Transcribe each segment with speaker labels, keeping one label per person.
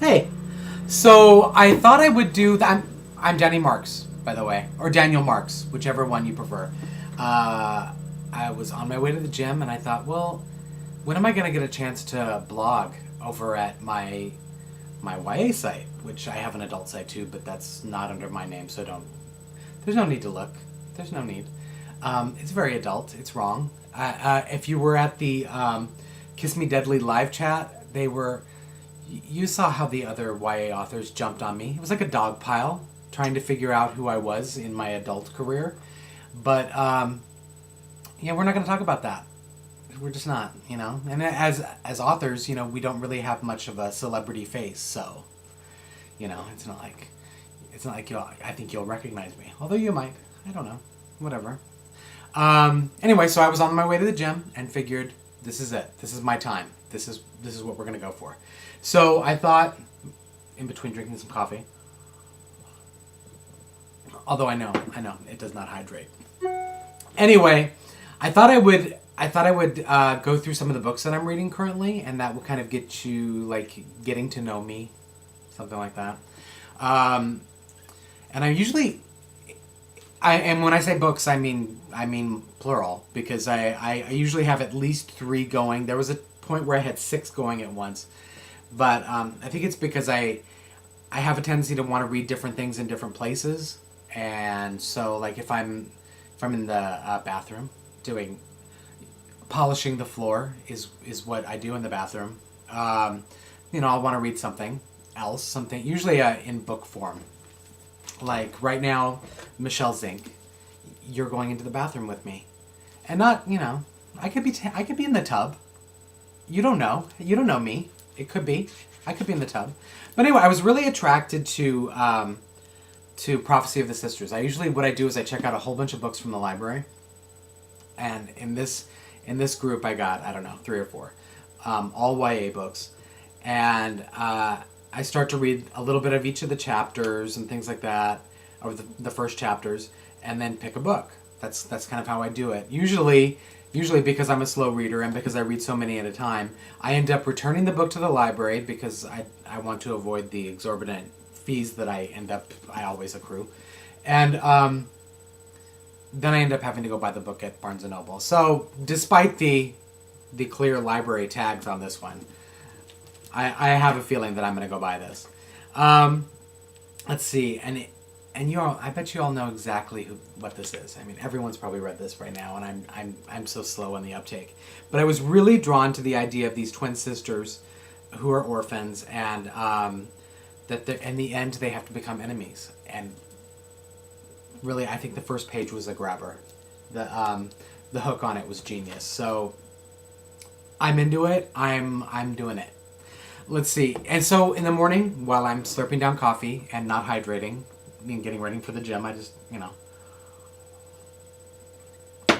Speaker 1: Hey, so I thought I would do that. I'm Danny Marks, by the way, or Daniel Marks, whichever one you prefer. Uh, I was on my way to the gym, and I thought, well, when am I going to get a chance to blog over at my YA site, which I have an adult site too, but that's not under my name, so don't. There's no need to look. There's no need. It's very adult. It's wrong. If you were at the Kiss Me Deadly live chat, they were. You saw how the other YA authors jumped on me. It was like a dog pile trying to figure out who I was in my adult career. But yeah, we're not going to talk about that. We're just not, you know. And as authors, you know, we don't really have much of a celebrity face, so you know, it's not like you'll. I think you'll recognize me, although you might. I don't know. Whatever. Anyway, so I was on my way to the gym and figured this is it. This is my time. This is what we're gonna go for. So I thought, in between drinking some coffee, although I know it does not hydrate. Anyway, I thought I would go through some of the books that I'm reading currently, and that will kind of get you like getting to know me, something like that. And and when I say books, I mean plural, because I usually have at least three going. There was a point where I had six going at once, but I think it's because I have a tendency to want to read different things in different places, and so like if I'm in the bathroom doing polishing the floor is what I do in the bathroom. I'll want to read something else, something usually in book form. Like right now, Michelle Zink, you're going into the bathroom with me, and not I could be in the tub. You don't know. You don't know me. It could be. I could be in the tub. But anyway, I was really attracted to Prophecy of the Sisters. What I do is I check out a whole bunch of books from the library, and in this group I got, I don't know, three or four, all YA books, and I start to read a little bit of each of the chapters and things like that, or the first chapters, and then pick a book. That's kind of how I do it. Usually because I'm a slow reader and because I read so many at a time, I end up returning the book to the library because I want to avoid the exorbitant fees that I always accrue. And then I end up having to go buy the book at Barnes & Noble. So despite the clear library tags on this one, I have a feeling that I'm going to go buy this. Let's see, and you all, I bet you all know exactly what this is. I mean, everyone's probably read this right now, and I'm so slow on the uptake. But I was really drawn to the idea of these twin sisters who are orphans, and that in the end they have to become enemies. And really, I think the first page was a grabber. The hook on it was genius. So I'm into it. I'm doing it. Let's see. And so in the morning, while I'm slurping down coffee and not hydrating and getting ready for the gym, I just,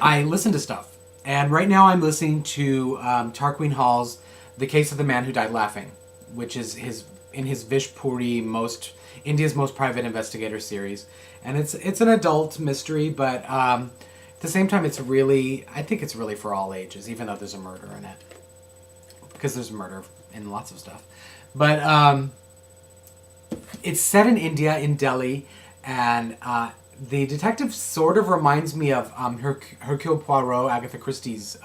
Speaker 1: I listen to stuff. And right now I'm listening to Tarquin Hall's The Case of the Man Who Died Laughing, which is in his Vish Puri India's Most Private Investigator series. And it's an adult mystery, but at the same time I think it's really for all ages, even though there's a murder in it. Because there's murder in lots of stuff. But it's set in India, in Delhi, and the detective sort of reminds me of Hercule Poirot, Agatha Christie's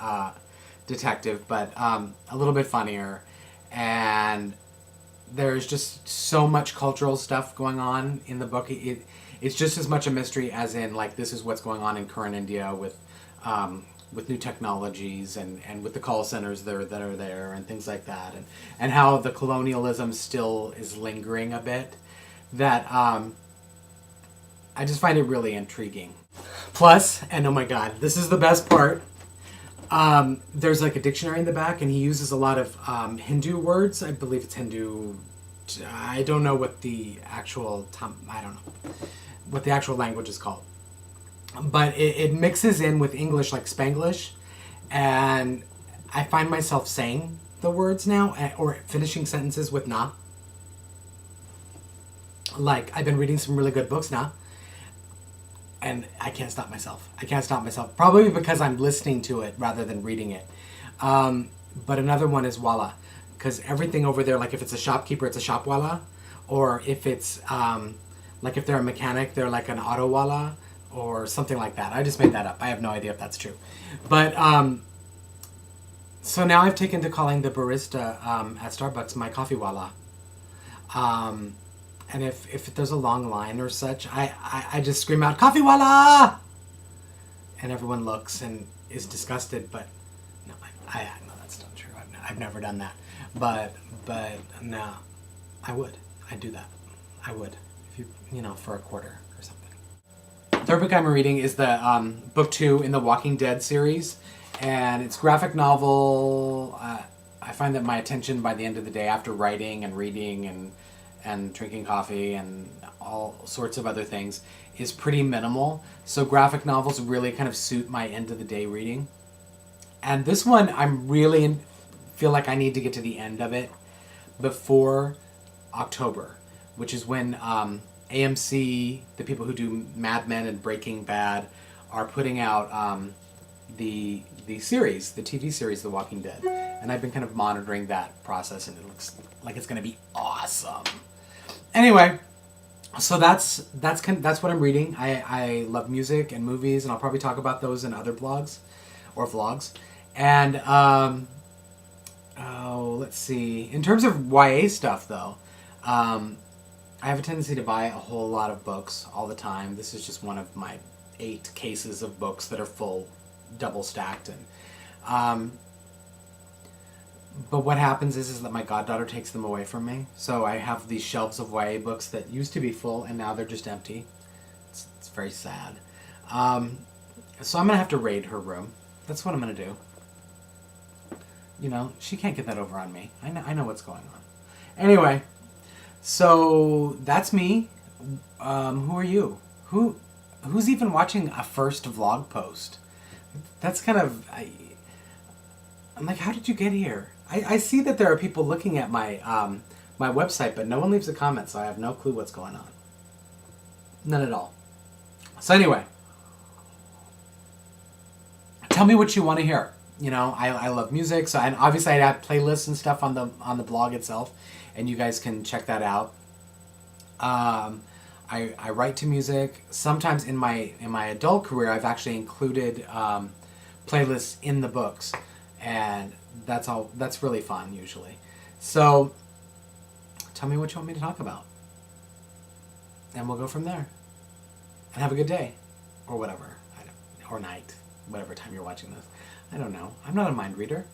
Speaker 1: detective, but a little bit funnier. And there's just so much cultural stuff going on in the book. It's just as much a mystery as in, like, this is what's going on in current India with new technologies and with the call centers that are there and things like that, and how the colonialism still is lingering a bit. That I just find it really intriguing. Plus, and oh my god, this is the best part, there's like a dictionary in the back, and he uses a lot of Hindu words. I believe it's Hindu. I don't know what the actual language is called, but it mixes in with English, like Spanglish, and I find myself saying the words now, or finishing sentences with na. Like, I've been reading some really good books now, and I can't stop myself. Probably because I'm listening to it rather than reading it. But another one is Wala. because everything over there, like if it's a shopkeeper, it's a shopwala, or if it's like if they're a mechanic, they're like an autowala or something like that. I just made that up. I have no idea if that's true, but so now I've taken to calling the barista at Starbucks my coffee wala. And if there's a long line or such, I just scream out, "Coffee wala!" And everyone looks and is disgusted, but no, I no, that's not true. I've never done that. But no, I'd do that. I would. If you know, for a quarter or something. Third book I'm reading is the book 2 in the Walking Dead series. And it's graphic novel. I find that my attention by the end of the day after writing and reading and drinking coffee and all sorts of other things is pretty minimal. So graphic novels really kind of suit my end of the day reading. And this one, I'm really feel like I need to get to the end of it before October, which is when AMC, the people who do Mad Men and Breaking Bad, are putting out the series, the TV series, The Walking Dead. And I've been kind of monitoring that process, and it looks like it's going to be awesome. Anyway, so that's what I'm reading. I love music and movies, and I'll probably talk about those in other blogs or vlogs. And let's see. In terms of YA stuff, though, I have a tendency to buy a whole lot of books all the time. This is just one of my 8 cases of books that are full, double stacked, and but what happens is that my goddaughter takes them away from me. So I have these shelves of YA books that used to be full, and now they're just empty. It's very sad. So I'm gonna have to raid her room. That's what I'm gonna do. You know, she can't get that over on me. I know what's going on. Anyway, so that's me. Who are you? Who's even watching a first vlog post? That's kind of... I'm like, how did you get here? I see that there are people looking at my my website, but no one leaves a comment, so I have no clue what's going on. None at all. So anyway, tell me what you want to hear. You know, I love music, so and obviously I have playlists and stuff on the blog itself, and you guys can check that out. I write to music. Sometimes in my adult career, I've actually included playlists in the books, and that's really fun usually. So tell me what you want me to talk about, and we'll go from there. And have a good day, or whatever, or night, whatever time you're watching this. I don't know. I'm not a mind reader.